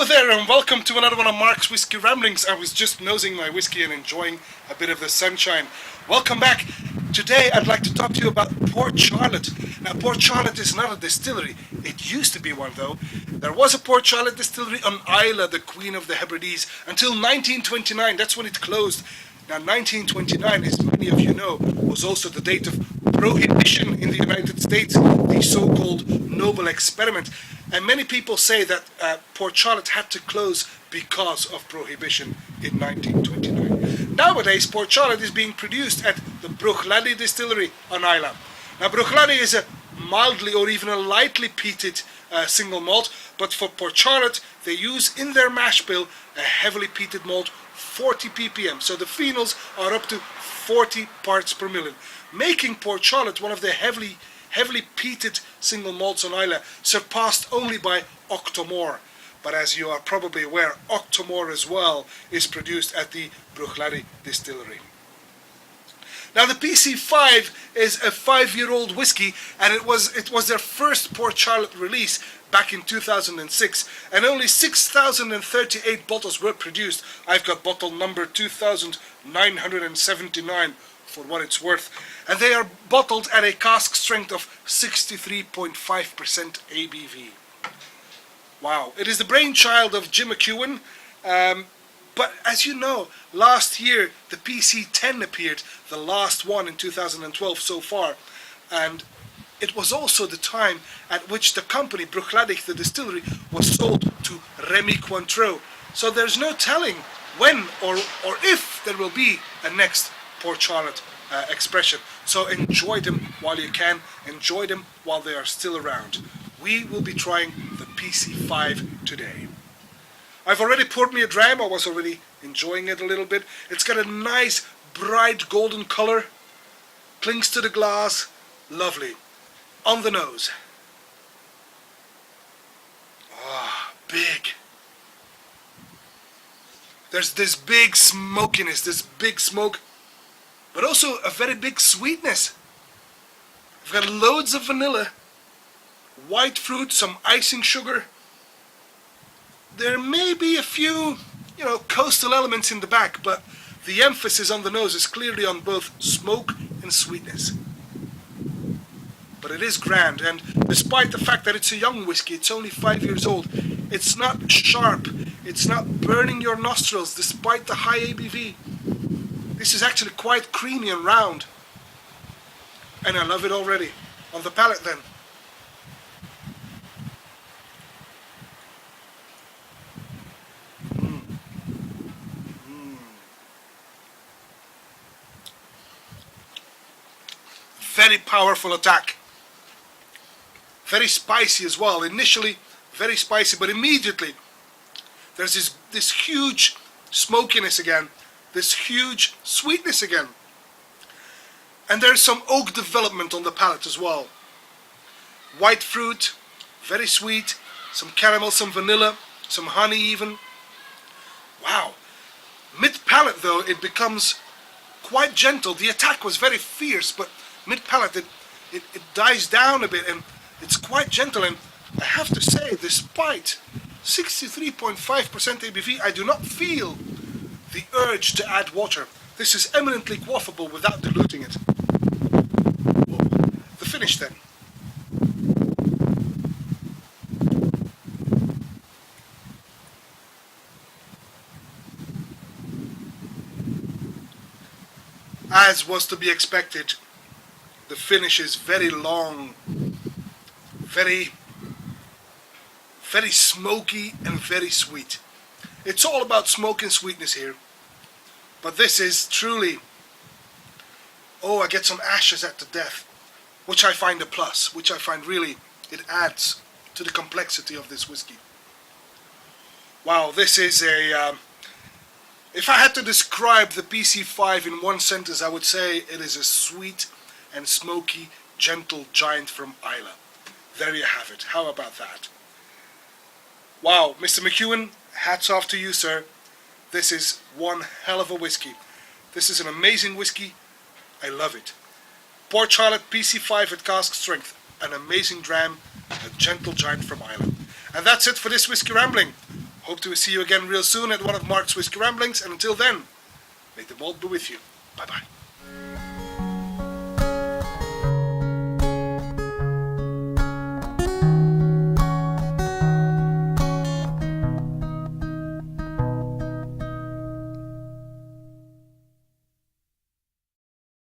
Hello there and welcome to another one of Mark's Whisky Ramblings. I was just nosing my whiskey and enjoying a bit of the sunshine. Welcome back. Today I'd like to talk to you about Port Charlotte. Now Port Charlotte is not a distillery. It used to be one though. There was a Port Charlotte distillery on Islay, the Queen of the Hebrides, until 1929. That's when it closed. Now 1929, as many of you know, was also the date of Prohibition in the United States, the so-called Noble Experiment. And many people say that Port Charlotte had to close because of Prohibition in 1929. Nowadays, Port Charlotte is being produced at the Bruichladdich Distillery on Islay. Now, Bruichladdich is a mildly or even a lightly peated single malt, but for Port Charlotte, they use in their mash bill a heavily peated malt, 40 ppm. So the phenols are up to 40 parts per million, making Port Charlotte one of the heavily peated single malts on Islay, surpassed only by Octomore. But as you are probably aware, Octomore as well is produced at the Bruichladdich Distillery. Now the PC5 is a 5-year-old whiskey, and it was their first Port Charlotte release back in 2006, and only 6,038 bottles were produced. I've got bottle number 2,979 for what it's worth, and they are bottled at a cask strength of 63.5% ABV. Wow, it is the brainchild of Jim McEwen, but as you know, last year the PC10 appeared, the last one in 2012 so far, and it was also the time at which the company, Bruichladdich, the distillery, was sold to Remy Cointreau. So there's no telling when or if there will be a next Port Charlotte expression. So enjoy them while you can, enjoy them while they are still around. We will be trying the PC5 today. I've already poured me a dram. I was already enjoying it a little bit. It's got a nice bright golden color, clings to the glass, lovely. On the nose. Ah, big. There's this big smokiness, this big smoke, but also a very big sweetness. I've got loads of vanilla, white fruit, some icing sugar. There may be a few, coastal elements in the back, but the emphasis on the nose is clearly on both smoke and sweetness. But it is grand, and despite the fact that it's a young whiskey, it's only 5 years old, it's not sharp, it's not burning your nostrils despite the high ABV. This is actually quite creamy and round, and I love it already. On the palate then. Very powerful attack. Very spicy as well. Initially very spicy, but immediately there's this huge smokiness again, this huge sweetness again. And there's some oak development on the palate as well. White fruit, very sweet, some caramel, some vanilla, some honey even. Wow. Mid-palate though, it becomes quite gentle. The attack was very fierce, but mid-palate it dies down a bit, and it's quite gentle. And I have to say, despite 63.5% ABV, I do not feel the urge to add water. This is eminently quaffable without diluting it. The finish then. As was to be expected, the finish is very long, very smoky and very sweet. It's all about smoke and sweetness here. But this is truly, I get some ashes at the death, which I find a plus, which I find really, it adds to the complexity of this whiskey. Wow, this is if I had to describe the PC5 in one sentence, I would say it is a sweet and smoky, gentle giant from Islay. There you have it. How about that? Wow, Mr. McEwen, hats off to you, sir. This is one hell of a whiskey. This is an amazing whiskey. I love it. Port Charlotte PC5 at cask strength. An amazing dram, a gentle giant from Islay. And that's it for this Whiskey Rambling. Hope to see you again real soon at one of Mark's Whiskey Ramblings, and until then, may the malt be with you. Bye bye.